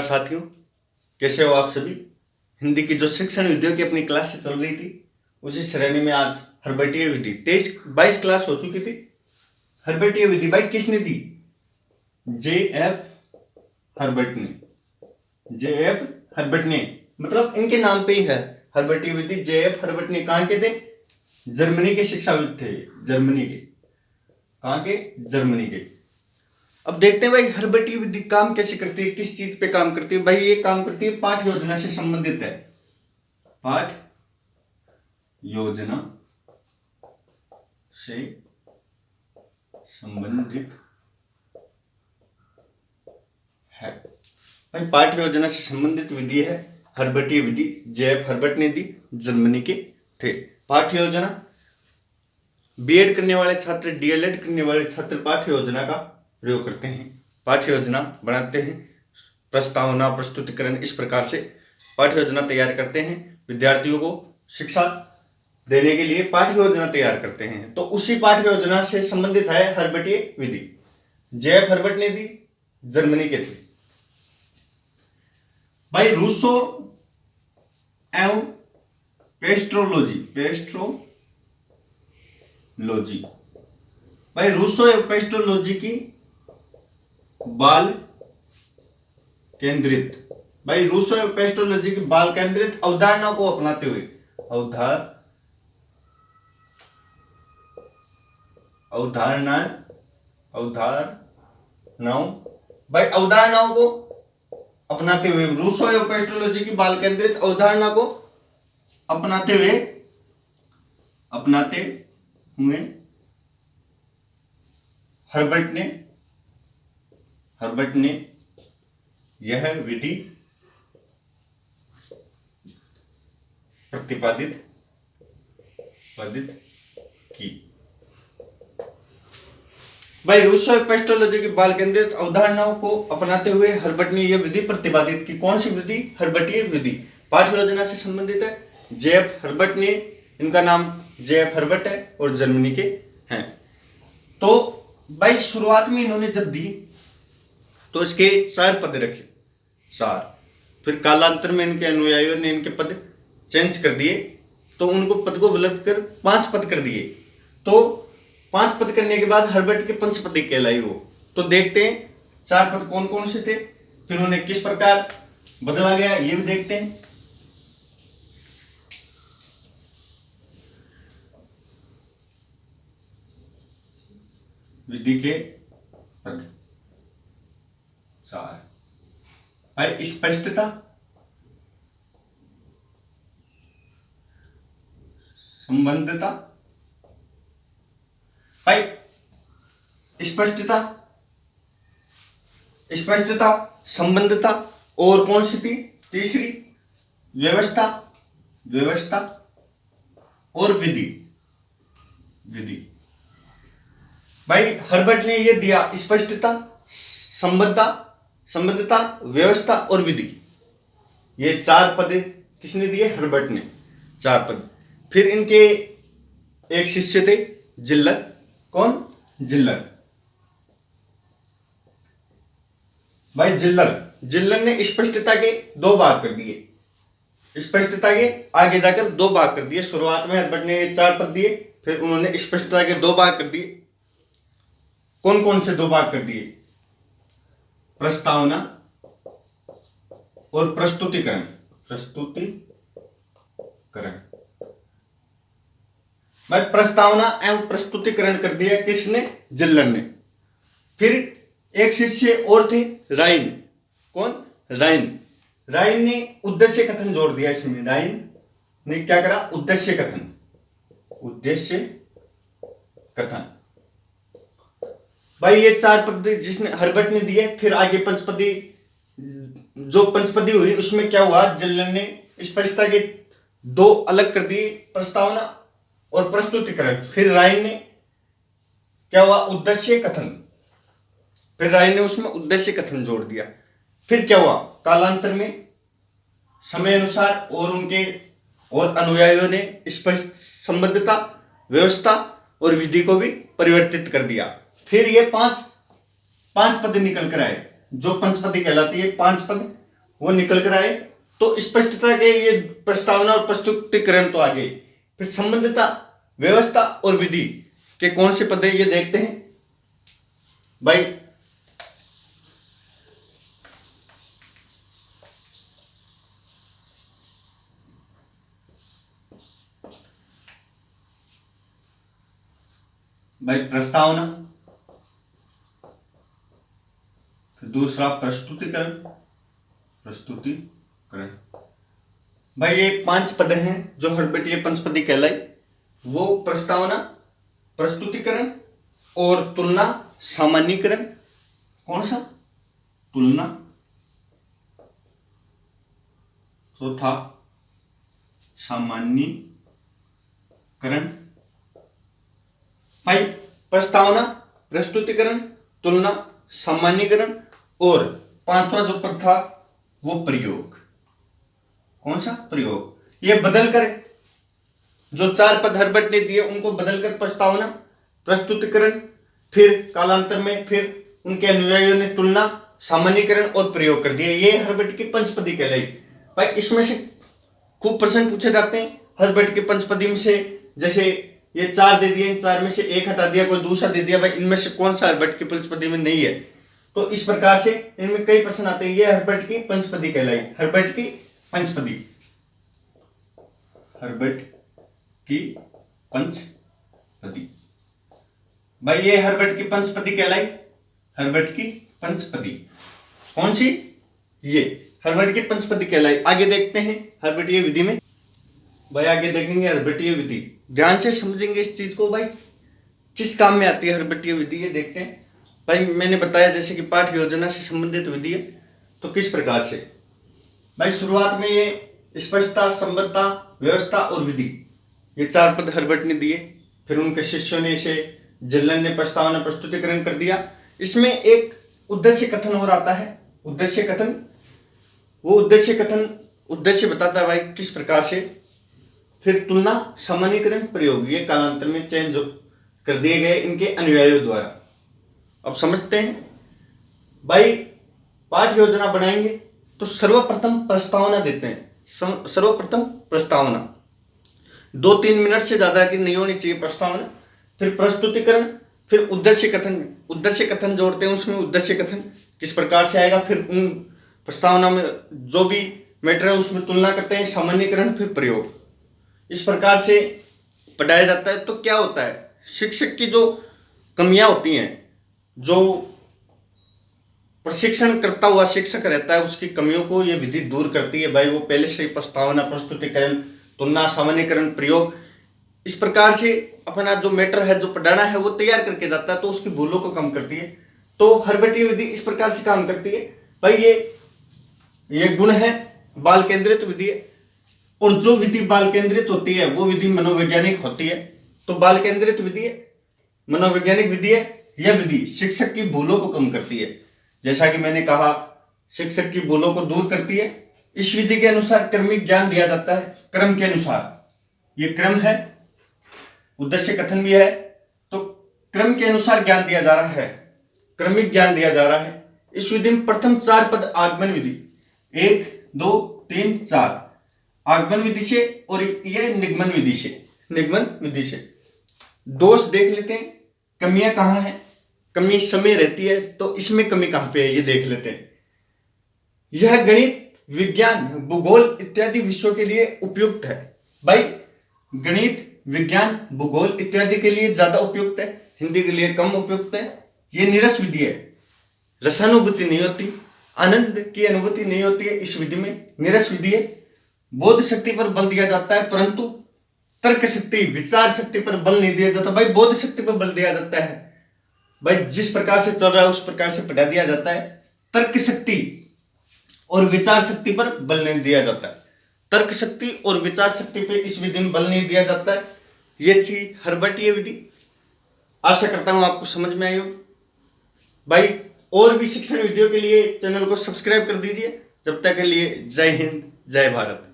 साथियों, कैसे हो आप सभी। हिंदी की जो शिक्षण विधियों की अपनी क्लास चल रही थी, उसी श्रेणी में आज हर्बटीय विधि 23-22 क्लास हो चुकी थी। हर्बटीय विधि भाई किसने दी? J.F. हर्बट ने। J.F. हर्बट ने, मतलब इनके नाम पे ही है हर्बटीय विधि। J.F. हर्बट ने कहाँ के थे? जर्मनी के शिक्षाविद थे। जर्मनी के, कहाँ के? जर्मनी के। अब देखते हैं भाई हर्बटीय विधि काम कैसे करती है, किस चीज पे काम करती है। भाई ये काम करती है पाठ योजना से संबंधित है। पाठ योजना से संबंधित है। भाई पाठ योजना से संबंधित विधि है हर्बटीय विधि। J.F. हर्बट ने दी, जर्मनी के थे। पाठ योजना, बीएड करने वाले छात्र, डीएलएड करने वाले छात्र पाठ्य योजना का प्रयोग करते हैं, पाठ्य योजना बनाते हैं। प्रस्तावना, प्रस्तुतिकरण, इस प्रकार से पाठ्य योजना तैयार करते हैं। विद्यार्थियों को शिक्षा देने के लिए पाठ्य योजना तैयार करते हैं। तो उसी पाठ्य योजना से संबंधित है हर्बटीय विधि। J.F. हर्बट ने दी, जर्मनी के थे। भाई रूसो एवं पेस्ट्रोलॉजी भाई रूसो एवं पेस्ट्रोलॉजी की बाल केंद्रित, भाई रूसो एवं पेस्ट्रोलॉजी की बाल केंद्रित अवधारणा को अपनाते हुए, अवधारणाओं को अपनाते हुए, रूसो एवं पेस्ट्रोलॉजी की बाल केंद्रित अवधारणा को अपनाते हुए हर्बट ने यह विधि प्रतिपादित की। भाई रूसो पेस्ट्रोलॉजी की बाल केंद्रित अवधारणाओं को अपनाते हुए हर्बट ने यह विधि प्रतिपादित की। कौन सी विधि? हर्बटीय विधि। पाठ्य योजना से संबंधित है। J.F. हर्बट ने, इनका नाम J.F. हर्बट है और जर्मनी के हैं। तो भाई शुरुआत में इन्होंने जब दी तो इसके 4 पद रखे, 4। फिर कालांतर में इनके अनुयायियों ने इनके पद चेंज कर दिए, तो उनको पद को बदल कर 5 पद कर दिए। तो 5 पद करने के बाद हर्बट के पंचपदी कहलाई वो। तो देखते हैं 4 पद कौन कौन से थे, फिर उन्हें किस प्रकार बदला गया, ये भी देखते हैं। विधि के पद 4। भाई स्पष्टता, संबंधता, भाई स्पष्टता, संबंधता, और कौन सी थी? तीसरी व्यवस्था और विधि। भाई हर्बट ने ये दिया स्पष्टता, संबंधता, व्यवस्था और विधि। ये 4 पद किसने दिए? हर्बट ने, 4 पद। फिर इनके एक शिष्य थे जिल्लर। कौन? जिल्लर। भाई जिल्लर ने स्पष्टता के 2 भाग कर दिए। स्पष्टता के आगे जाकर 2 भाग कर दिए। शुरुआत में हर्बट ने 4 पद दिए, फिर उन्होंने स्पष्टता के 2 भाग कर दिए। कौन कौन से 2 भाग कर दिए? प्रस्तावना और प्रस्तुतिकरण। भाई प्रस्तावना एवं प्रस्तुतिकरण कर दिया किसने? जिल्लर ने। फिर एक शिष्य और थे राइन। कौन? राइन ने उद्देश्य कथन जोड़ दिया इसमें। राइन ने क्या करा? उद्देश्य कथन। भाई ये 4 पद जिसने हर्बट ने दिए। फिर आगे पंचपदी हुई, उसमें क्या हुआ? जिल्लर ने स्पष्टता के 2 अलग कर दिए, प्रस्तावना और प्रस्तुतिकरण। फिर राइन ने क्या हुआ? उद्देश्य कथन। फिर राइन ने उसमें उद्देश्य कथन जोड़ दिया। फिर क्या हुआ? कालांतर में समय अनुसार और उनके और अनुयायियों ने स्पष्ट, संबद्धता, व्यवस्था और विधि को भी परिवर्तित कर दिया। फिर ये 5 पद निकल कर आए, जो पंचपदी कहलाती है। 5 पद वो निकल कर आए। तो स्पष्टता के ये प्रस्तावना और प्रस्तुतिकरण तो आ गए। फिर संबंधितता, व्यवस्था और विधि के कौन से पद है ये देखते हैं भाई। प्रस्तावना, फिर दूसरा प्रस्तुतिकरण। भाई ये 5 पद हैं जो हर्बटीय पंचपदी कहलाई। वो प्रस्तावना, प्रस्तुतिकरण और तुलना, सामान्यीकरण। कौन सा? तुलना। चौथा सामान्यीकरण। भाई प्रस्तावना, प्रस्तुतिकरण, तुलना, सामान्यीकरण और 5वां जो पद था वो प्रयोग। कौन सा? प्रयोग। ये बदल कर जो 4 पद हर्बट ने दिए उनको बदलकर प्रस्तावना, प्रस्तुतिकरण, फिर कालांतर में फिर उनके अनुयायियों ने तुलना, सामान्यीकरण और प्रयोग कर दिए। ये हर्बट की पंचपदी कहलाई। भाई इसमें से खूब प्रश्न पूछे जाते हैं हर्बट की पंचपदी में से। जैसे ये 4 दे दिए, इन 4 में से एक हटा दिया, कोई दूसरा दे दिया, भाई इनमें से कौन सा हर्बट की पंचपदी में नहीं है। तो इस प्रकार से इनमें कई प्रश्न आते हैं। ये हर्बट की पंचपदी कहलाई। हर्बट की पंचपदी, हर्बट की पंचपदी। भाई ये हर्बट की पंचपदी कहलाई। हर्बट की पंचपदी कौन सी? ये हर्बट की पंचपदी कहलाई। आगे देखते हैं हर्बटीय विधि में। भाई आगे देखेंगे हर्बटीय विधि। ध्यान से समझेंगे इस चीज को भाई, किस काम में आती है हर्बटीय विधि ये देखते हैं। भाई मैंने बताया जैसे कि पाठ योजना से संबंधित विधि है, तो किस प्रकार से। भाई शुरुआत में ये स्पष्टता, संबद्धता, व्यवस्था और विधि, ये 4 पद हर्बट ने दिए। फिर उनके शिष्यों ने इसे, जिल्लन ने प्रस्तावना, प्रस्तुतिकरण कर दिया। इसमें एक उद्देश्य कथन और आता है। उद्देश्य कथन, वो उद्देश्य कथन उद्देश्य बताता है भाई किस प्रकार से। फिर तुलना, सामान्यीकरण, प्रयोग, ये कालांतर में चेंज कर दिए गए इनके अनुयायियों द्वारा। अब समझते हैं भाई। पाठ योजना बनाएंगे तो सर्वप्रथम प्रस्तावना देते हैं। सर्वप्रथम प्रस्तावना 2-3 मिनट से ज्यादा की नहीं होनी चाहिए प्रस्तावना। फिर प्रस्तुतिकरण, फिर उद्देश्य कथन। उद्देश्य कथन जोड़ते हैं, उसमें उद्देश्य कथन किस प्रकार से आएगा। फिर उन प्रस्तावना में जो भी मैटर है उसमें तुलना करते हैं, सामान्यीकरण, फिर प्रयोग। इस प्रकार से पढ़ाया जाता है। तो क्या होता है, शिक्षक की जो कमियां होती हैं, जो प्रशिक्षण करता हुआ शिक्षक रहता है, उसकी कमियों को ये विधि दूर करती है। भाई वो पहले से प्रस्तावना, प्रस्तुतिकरण, तुलना, सामान्यीकरण, प्रयोग, इस प्रकार से अपना जो मैटर है, जो पढ़ाना है, वो तैयार करके जाता है। तो उसकी भूलों को कम करती है। तो हर्बटीय विधि इस प्रकार से काम करती है। भाई ये गुण है, बाल केंद्रित विधि है। और जो विधि बाल केंद्रित होती है वो विधि मनोवैज्ञानिक होती है। तो बाल केंद्रित विधि है, मनोवैज्ञानिक विधि है। यह विधि शिक्षक की भूलों को कम करती है। जैसा कि मैंने कहा, शिक्षक की भूलों को दूर करती है। इस विधि के अनुसार क्रमिक ज्ञान दिया जाता है, क्रम के अनुसार। ये क्रम है, उद्देश्य कथन भी है, तो क्रम के अनुसार ज्ञान दिया जा रहा है, क्रमिक ज्ञान दिया जा रहा है। इस विधि में प्रथम 4 पद आगमन विधि, 1, 2, 3, 4 आगमन विधि से, और ये निगमन विधि से। निगमन विधि से दोष देख लेते हैं, कमियां कहां है। कमी समय रहती है, तो इसमें कमी कहां पे है ये देख लेते हैं। यह गणित, विज्ञान, भूगोल इत्यादि विषयों के लिए उपयुक्त है। भाई गणित, विज्ञान, भूगोल इत्यादि के लिए ज्यादा उपयुक्त है, हिंदी के लिए कम उपयुक्त है। ये नीरस विधि है, रसानुभूति नहीं होती, आनंद की अनुभूति नहीं होती है इस विधि में। नीरस विधि है। बोध शक्ति पर बल दिया जाता है, परंतु तर्क शक्ति, विचार शक्ति पर बल नहीं दिया जाता। भाई बोध शक्ति पर बल दिया जाता है। भाई जिस प्रकार से चल रहा है उस प्रकार से पढ़ा दिया जाता है। तर्क शक्ति और विचार शक्ति पर बल नहीं दिया जाता है। तर्क शक्ति और विचार शक्ति पे इस विधि में बल नहीं दिया जाता है। ये थी हर्बटीय विधि। आशा करता हूं आपको समझ में आई होगी। भाई और भी शिक्षण वीडियो के लिए चैनल को सब्सक्राइब कर दीजिए। जब तक के लिए जय हिंद, जय भारत।